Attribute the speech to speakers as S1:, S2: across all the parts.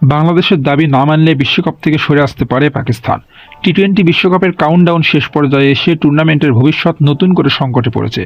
S1: বাংলাদেশের দাবি না মানলে বিশ্বকাপ থেকে সরে আসতে পারে পাকিস্তান। টি-20 বিশ্বকাপের কাউন্টডাউন শেষ পর্যায়ে এসে টুর্নামেন্টের ভবিষ্যৎ নতুন করে সংকটে পড়েছে।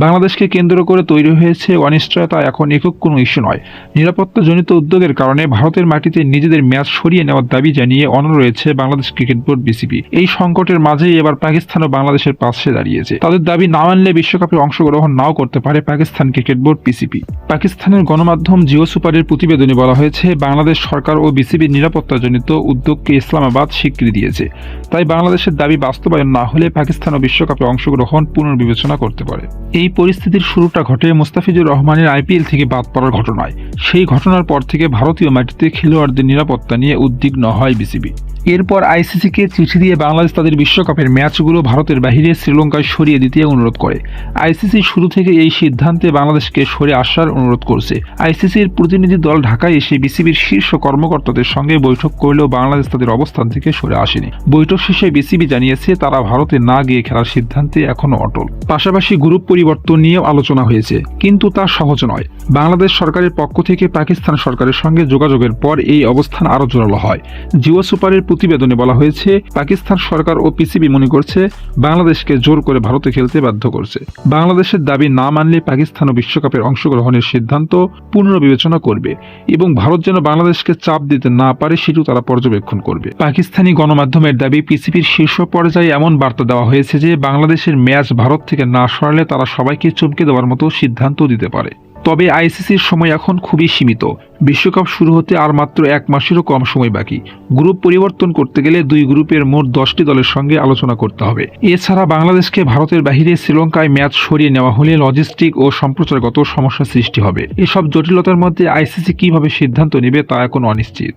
S1: বাংলাদেশকে কেন্দ্র করে তৈরি হয়েছে অনিশ্চয়তা এখন একক কোনো ইস্যু নয়। নিরাপত্তাজনিত উদ্যোগের কারণে ভারতের মাটিতে নিজেদের ম্যাচ সরিয়ে নেওয়ার দাবি জানিয়ে অনড় রয়েছে বাংলাদেশ ক্রিকেট বোর্ড বিসিবি। এই সংকটের মাঝেই এবার পাকিস্তান ও বাংলাদেশের পাশে দাঁড়িয়েছে। তাদের দাবি না মানলে বিশ্বকাপে অংশগ্রহণ নাও করতে পারে পাকিস্তান ক্রিকেট বোর্ড বিসিবি। পাকিস্তানের গণমাধ্যম জিও সুপারের প্রতিবেদনে বলা হয়েছে, বাংলাদেশ সরকার ও বিসিবির নিরাপত্তাজনিত উদ্যোগকে ইসলামাবাদ স্বীকৃতি দিয়েছে। তাই বাংলাদেশের দাবি বাস্তবায়ন না হলে পাকিস্তান ও বিশ্বকাপে অংশগ্রহণ পুনর্বিবেচনা করতে পারে। এই পরিস্থিতির শুরুটা ঘটে মুস্তাফিজুর রহমানের আইপিএল থেকে বাদ পড়ার ঘটনায়। সেই ঘটনার পর থেকে ভারতীয় মাটিতে খেলোয়াড়দের নিরাপত্তা নিয়ে উদ্বিগ্ন হয় বিসিবি। এরপর আইসিসিকে চিঠি দিয়ে বাংলাদেশ তাদের বিশ্বকাপের ম্যাচগুলো ভারতের বাইরে শ্রীলঙ্কায় সরিয়ে দিতে অনুরোধ করে। আইসিসি শুরু থেকে এই সিদ্ধান্তে বাংলাদেশকে সরে আসার অনুরোধ করছে। আইসিসির প্রতিনিধি দল ঢাকায় এসে বিসিবির শীর্ষ কর্মকর্তাদের সঙ্গে বৈঠক করলেও বাংলাদেশ তাদের অবস্থান থেকে সরে আসেনি। বৈঠক শেষে বিসিবি জানিয়েছে তারা ভারতে না গিয়ে খেলার সিদ্ধান্তে এখনও অটল। পাশাপাশি গ্রুপ পরিবর্তন নিয়েও আলোচনা হয়েছে, কিন্তু তা সহজ নয়। বাংলাদেশ সরকারের পক্ষ থেকে পাকিস্তান সরকারের সঙ্গে যোগাযোগের পর এই অবস্থান আরও জোরালো হয়। জিও সুপারের প্রতিবেদনে বলা হয়েছে, পাকিস্তান সরকার ও পিসিবি মনে করছে বাংলাদেশকে জোর করে ভারতে খেলতে বাধ্য করছে। বাংলাদেশের দাবি না মানলে পাকিস্তান ও বিশ্বকাপের অংশগ্রহণের সিদ্ধান্ত পুনর্বিবেচনা করবে এবং ভারত যেন বাংলাদেশকে চাপ দিতে না পারে সেটিও তারা পর্যবেক্ষণ করবে। পাকিস্তানি গণমাধ্যমের দাবি, পিসিবির শীর্ষ পর্যায়ে এমন বার্তা দেওয়া হয়েছে যে বাংলাদেশের ম্যাচ ভারত থেকে না সরালে তারা সবাইকে চমকে দেওয়ার মতো সিদ্ধান্ত দিতে পারে। তবে আইসিসির সময় এখন খুবই সীমিত। বিশ্বকাপ শুরু হতে আর মাত্র 1 মাসেরও কম সময় বাকি। গ্রুপ পরিবর্তন করতে গেলে 2 গ্রুপের মোট 10টি দলের সঙ্গে আলোচনা করতে হবে। এছাড়া বাংলাদেশকে ভারতের বাইরে শ্রীলঙ্কায় ম্যাচ সরিয়ে নেওয়া হলে লজিস্টিক ও সম্প্রচারগত সমস্যা সৃষ্টি হবে। এসব জটিলতার মধ্যে আইসিসি কিভাবে সিদ্ধান্ত নেবে তা এখন অনিশ্চিত।